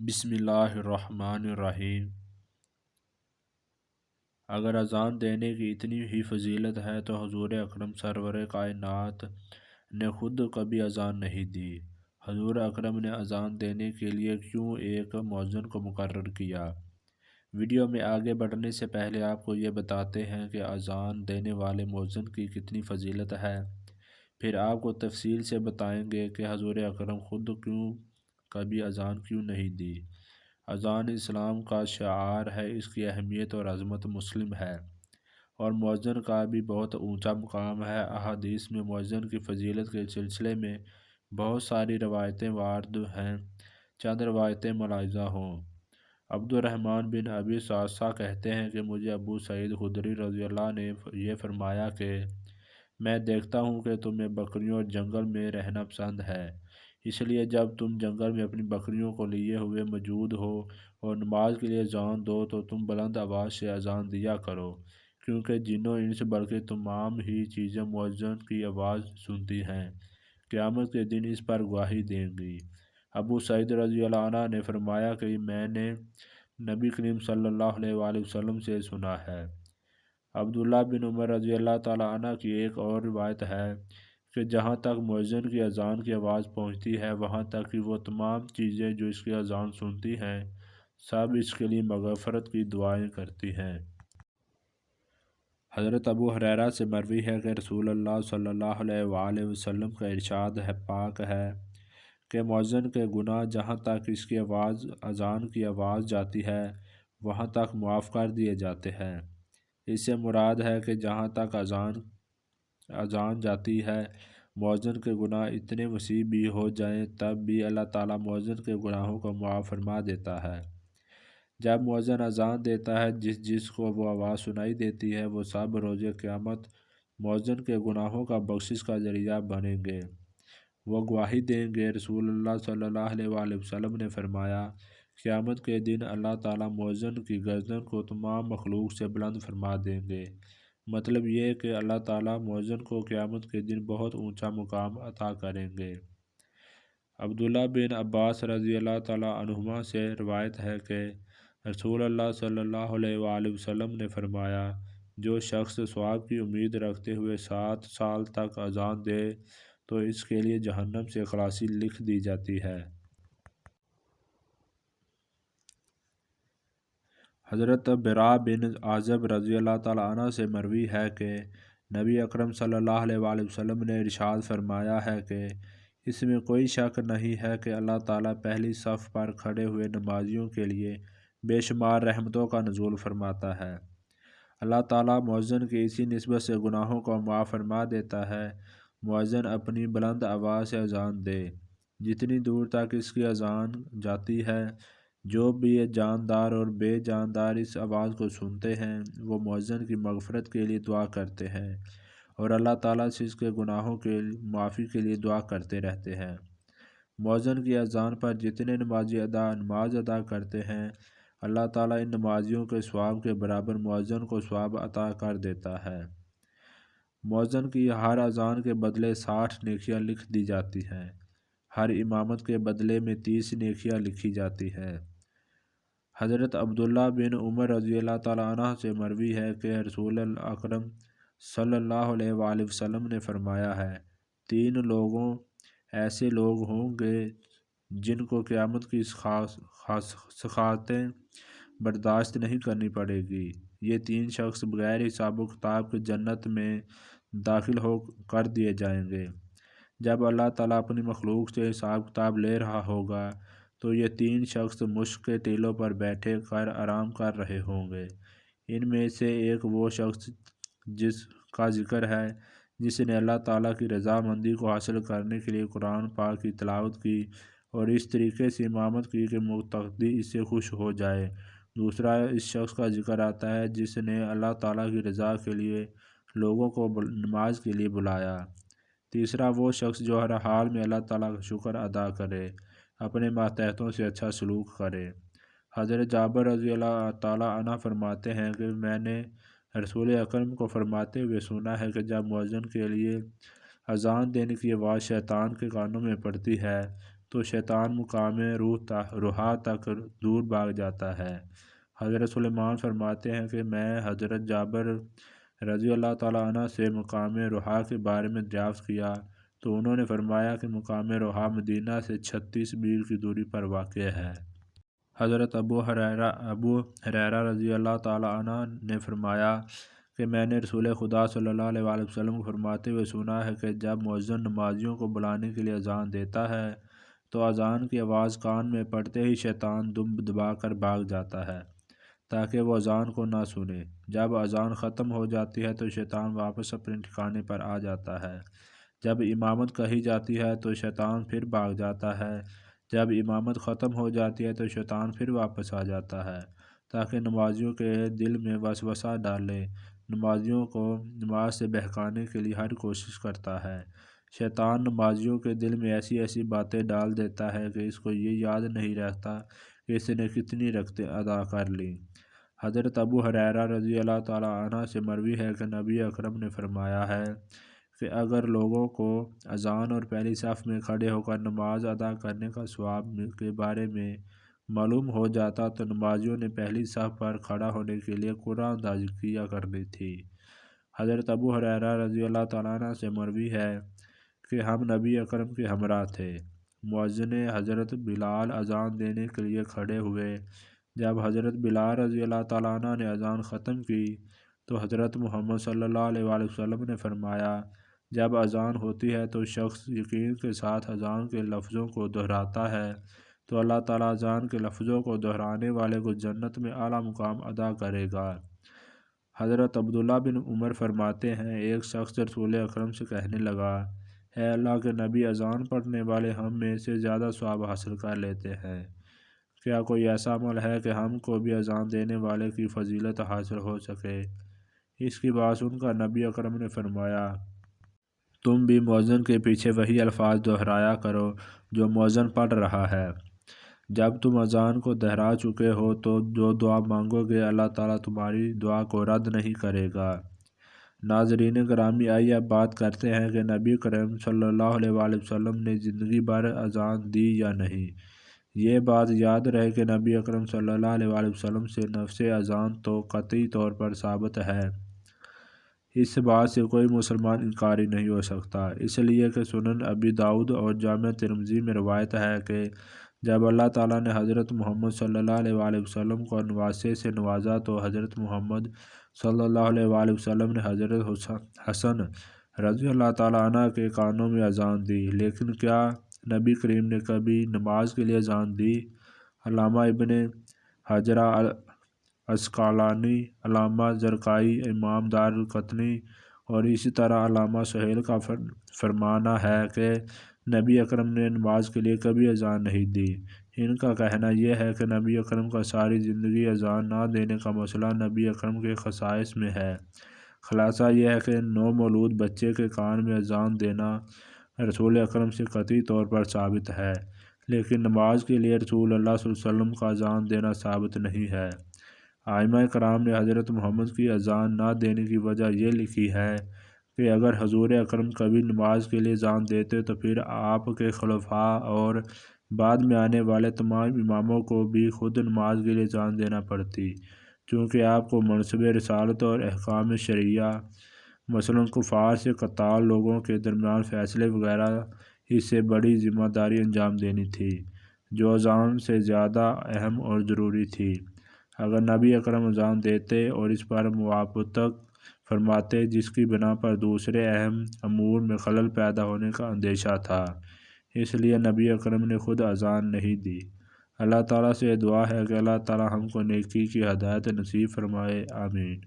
بسم اللہ الرحمن الرحیم۔ اگر اذان دینے کی اتنی ہی فضیلت ہے تو حضور اکرم سرور کائنات نے خود کبھی اذان نہیں دی۔ حضور اکرم نے اذان دینے کے لیے کیوں ایک مؤذن کو مقرر کیا؟ ویڈیو میں آگے بڑھنے سے پہلے آپ کو یہ بتاتے ہیں کہ اذان دینے والے مؤذن کی کتنی فضیلت ہے، پھر آپ کو تفصیل سے بتائیں گے کہ حضور اکرم خود کبھی اذان کیوں نہیں دی۔ اذان اسلام کا شعار ہے، اس کی اہمیت اور عظمت مسلم ہے، اور مؤذن کا بھی بہت اونچا مقام ہے۔ احادیث میں مؤذن کی فضیلت کے سلسلے میں بہت ساری روایتیں وارد ہیں، چند روایتیں ملاحظہ ہوں۔ عبد الرحمن بن ابی صعصہ کہتے ہیں کہ مجھے ابو سعید خدری رضی اللہ عنہ نے یہ فرمایا کہ میں دیکھتا ہوں کہ تمہیں بکریوں اور جنگل میں رہنا پسند ہے، اس لیے جب تم جنگل میں اپنی بکریوں کو لیے ہوئے موجود ہو اور نماز کے لیے اذان دو تو تم بلند آواز سے اذان دیا کرو، کیونکہ جن و انس بلکہ تمام ہی چیزیں مؤذن کی آواز سنتی ہیں، قیامت کے دن اس پر گواہی دیں گی۔ ابو سعید رضی اللہ عنہ نے فرمایا کہ میں نے نبی کریم صلی اللہ علیہ وآلہ وسلم سے سنا ہے۔ عبداللہ بن عمر رضی اللہ تعالیٰ عنہ کی ایک اور روایت ہے کہ جہاں تک مؤذن کی اذان کی آواز پہنچتی ہے وہاں تک کہ وہ تمام چیزیں جو اس کی اذان سنتی ہیں سب اس کے لیے مغفرت کی دعائیں کرتی ہیں۔ حضرت ابو ہریرہ سے مروی ہے کہ رسول اللہ صلی اللہ علیہ وآلہ وسلم کا ارشاد پاک ہے کہ مؤذن کے گناہ جہاں تک اس کی اذان کی آواز جاتی ہے وہاں تک معاف کر دیے جاتے ہیں۔ اس سے مراد ہے کہ جہاں تک اذان جاتی ہے مؤذن کے گناہ اتنے وسیع بھی ہو جائیں تب بھی اللہ تعالیٰ مؤذن کے گناہوں کو معاف فرما دیتا ہے۔ جب مؤذن اذان دیتا ہے جس کو وہ آواز سنائی دیتی ہے وہ سب روز قیامت مؤذن کے گناہوں کا بخشش کا ذریعہ بنیں گے، وہ گواہی دیں گے۔ رسول اللہ صلی اللہ علیہ وآلہ وسلم نے فرمایا، قیامت کے دن اللہ تعالیٰ مؤذن کی گردن کو تمام مخلوق سے بلند فرما دیں گے۔ مطلب یہ کہ اللہ تعالیٰ مؤذن کو قیامت کے دن بہت اونچا مقام عطا کریں گے۔ عبداللہ بن عباس رضی اللہ تعالیٰ عنہما سے روایت ہے کہ رسول اللہ صلی اللہ علیہ وآلہ وسلم نے فرمایا، جو شخص ثواب کی امید رکھتے ہوئے 7 سال تک اذان دے تو اس کے لیے جہنم سے خلاصی لکھ دی جاتی ہے۔ حضرت براء بن عازب رضی اللہ تعالیٰ عنہ سے مروی ہے کہ نبی اکرم صلی اللہ علیہ وآلہ وسلم نے ارشاد فرمایا ہے کہ اس میں کوئی شک نہیں ہے کہ اللہ تعالیٰ پہلی صف پر کھڑے ہوئے نمازیوں کے لیے بے شمار رحمتوں کا نزول فرماتا ہے۔ اللہ تعالیٰ مؤذن کی اسی نسبت سے گناہوں کو معاف فرما دیتا ہے۔ مؤذن اپنی بلند آواز سے اذان دے، جتنی دور تک اس کی اذان جاتی ہے، جو بھی جاندار اور بے جاندار اس آواز کو سنتے ہیں وہ مؤذن کی مغفرت کے لیے دعا کرتے ہیں اور اللہ تعالیٰ سے اس کے گناہوں کے معافی کے لیے دعا کرتے رہتے ہیں۔ مؤذن کی اذان پر جتنے نمازی نماز ادا کرتے ہیں اللہ تعالیٰ ان نمازیوں کے ثواب کے برابر مؤذن کو ثواب عطا کر دیتا ہے۔ مؤذن کی ہر اذان کے بدلے 60 نیکیاں لکھ دی جاتی ہیں، ہر امامت کے بدلے میں 30 نیکیاں لکھی جاتی ہیں۔ حضرت عبداللہ بن عمر رضی اللہ تعالیٰ عنہ سے مروی ہے کہ رسول اکرم صلی اللہ علیہ وآلہ وسلم نے فرمایا ہے، 3 لوگوں ایسے لوگ ہوں گے جن کو قیامت کی سخاطیں برداشت نہیں کرنی پڑے گی۔ یہ 3 شخص بغیر حساب و کتاب کے جنت میں داخل کر دیے جائیں گے۔ جب اللہ تعالیٰ اپنی مخلوق سے حساب کتاب لے رہا ہوگا تو یہ 3 شخص مشک کے ٹیلوں پر بیٹھے کر آرام کر رہے ہوں گے۔ ان میں سے ایک وہ شخص جس کا ذکر ہے جس نے اللہ تعالیٰ کی رضامندی کو حاصل کرنے کے لیے قرآن پاک کی تلاوت کی اور اس طریقے سے امامت کی کہ مقتدی اس سے خوش ہو جائے۔ دوسرا اس شخص کا ذکر آتا ہے جس نے اللہ تعالیٰ کی رضا کے لیے لوگوں کو نماز کے لیے بلایا۔ تیسرا وہ شخص جو ہر حال میں اللہ تعالیٰ کا شکر ادا کرے، اپنے ماتحتوں سے اچھا سلوک کرے۔ حضرت جابر رضی اللہ تعالیٰ عنہ فرماتے ہیں کہ میں نے رسول اکرم کو فرماتے ہوئے سنا ہے کہ جب مؤذن کے لیے اذان دینے کی آواز شیطان کے کانوں میں پڑتی ہے تو شیطان مقام روحا تک دور بھاگ جاتا ہے۔ حضرت سلیمان فرماتے ہیں کہ میں حضرت جابر رضی اللہ تعالیٰ عنہ سے مقام روحا کے بارے میں دریافت کیا تو انہوں نے فرمایا کہ مقام روحا مدینہ سے 36 میل کی دوری پر واقع ہے۔ حضرت ابو ہریرہ رضی اللہ تعالیٰ عنہ نے فرمایا کہ میں نے رسول خدا صلی اللہ علیہ وآلہ وسلم کو فرماتے ہوئے سنا ہے کہ جب مؤذن نمازیوں کو بلانے کے لیے اذان دیتا ہے تو اذان کی آواز کان میں پڑتے ہی شیطان دم دبا کر بھاگ جاتا ہے تاکہ وہ اذان کو نہ سنے۔ جب اذان ختم ہو جاتی ہے تو شیطان واپس اپنے ٹھکانے پر آ جاتا ہے۔ جب امامت کہی جاتی ہے تو شیطان پھر بھاگ جاتا ہے۔ جب امامت ختم ہو جاتی ہے تو شیطان پھر واپس آ جاتا ہے تاکہ نمازیوں کے دل میں وسوسہ ڈالے۔ نمازیوں کو نماز سے بہکانے کے لیے ہر کوشش کرتا ہے۔ شیطان نمازیوں کے دل میں ایسی ایسی باتیں ڈال دیتا ہے کہ اس کو یہ یاد نہیں رہتا کہ اس نے کتنی رکعتیں ادا کر لیں۔ حضرت ابو ہریرہ رضی اللہ تعالیٰ عنہ سے مروی ہے کہ نبی اکرم نے فرمایا ہے کہ اگر لوگوں کو اذان اور پہلی صف میں کھڑے ہو کر نماز ادا کرنے کا ثواب کے بارے میں معلوم ہو جاتا تو نمازیوں نے پہلی صف پر کھڑا ہونے کے لیے قرآن اندازی کیا کرنی تھی۔ حضرت ابو ہریرہ رضی اللہ تعالیٰ عنہ سے مروی ہے کہ ہم نبی اکرم کے ہمراہ تھے۔ مؤذن حضرت بلال اذان دینے کے لیے کھڑے ہوئے۔ جب حضرت بلال رضی اللہ تعالیٰ عنہ نے اذان ختم کی تو حضرت محمد صلی اللہ علیہ وآلہ وسلم نے فرمایا جب اذان ہوتی ہے تو شخص یقین کے ساتھ اذان کے لفظوں کو دہراتا ہے تو اللہ تعالیٰ اذان کے لفظوں کو دہرانے والے کو جنت میں اعلیٰ مقام عطا کرے گا۔ حضرت عبداللہ بن عمر فرماتے ہیں ایک شخص رسول اکرم سے کہنے لگا اے اللہ کے نبی اذان پڑھنے والے ہم میں سے زیادہ ثواب حاصل کر لیتے ہیں، کیا کوئی ایسا عمل ہے کہ ہم کو بھی اذان دینے والے کی فضیلت حاصل ہو سکے؟ اس کی بات سن کر نبی اکرم نے فرمایا تم بھی مؤذن کے پیچھے وہی الفاظ دہرایا کرو جو مؤذن پڑھ رہا ہے۔ جب تم اذان کو دہرا چکے ہو تو جو دعا مانگو گے اللہ تعالیٰ تمہاری دعا کو رد نہیں کرے گا۔ ناظرین گرامی، آئیے اب بات کرتے ہیں کہ نبی کریم صلی اللہ علیہ وآلہ وسلم نے زندگی بھر اذان دی یا نہیں۔ یہ بات یاد رہے کہ نبی اکرم صلی اللہ علیہ وآلہ وسلم سے نفس اذان تو قطعی طور پر ثابت ہے۔ اس بات سے کوئی مسلمان انکاری نہیں ہو سکتا، اس لیے کہ سنن ابی داؤد اور جامع ترمذی میں روایت ہے کہ جب اللہ تعالیٰ نے حضرت محمد صلی اللہ علیہ وآلہ وسلم کو نواسے سے نوازا تو حضرت محمد صلی اللہ علیہ وآلہ وسلم نے حضرت حسن رضی اللہ تعالیٰ عنہ کے کانوں میں اذان دی، لیکن کیا نبی کریم نے کبھی نماز کے لیے اذان دی؟ علامہ ابن حجر عسقلانی، علامہ زرقائی، امام دار القطنی اور اسی طرح علامہ سہیل کا فرمانا ہے کہ نبی اکرم نے نماز کے لیے کبھی اذان نہیں دی۔ ان کا کہنا یہ ہے کہ نبی اکرم کا ساری زندگی اذان نہ دینے کا مسئلہ نبی اکرم کے خصائص میں ہے۔ خلاصہ یہ ہے کہ نو مولود بچے کے کان میں اذان دینا رسول اکرم سے قطعی طور پر ثابت ہے، لیکن نماز کے لیے رسول اللہ صلی اللہ علیہ وسلم کا اذان دینا ثابت نہیں ہے۔ ائمہ کرام نے حضرت محمد کی اذان نہ دینے کی وجہ یہ لکھی ہے کہ اگر حضور اکرم کبھی نماز کے لیے اذان دیتے تو پھر آپ کے خلفاء اور بعد میں آنے والے تمام اماموں کو بھی خود نماز کے لیے اذان دینا پڑتی، چونکہ آپ کو منصب رسالت اور احکام شرعیہ مثلاً کفار سے قتال، لوگوں کے درمیان فیصلے وغیرہ اس سے بڑی ذمہ داری انجام دینی تھی جو اذان سے زیادہ اہم اور ضروری تھی۔ اگر نبی اکرم اذان دیتے اور اس پر موافقت فرماتے جس کی بنا پر دوسرے اہم امور میں خلل پیدا ہونے کا اندیشہ تھا، اس لیے نبی اکرم نے خود اذان نہیں دی۔ اللہ تعالیٰ سے دعا ہے کہ اللہ تعالیٰ ہم کو نیکی کی ہدایت نصیب فرمائے، آمین۔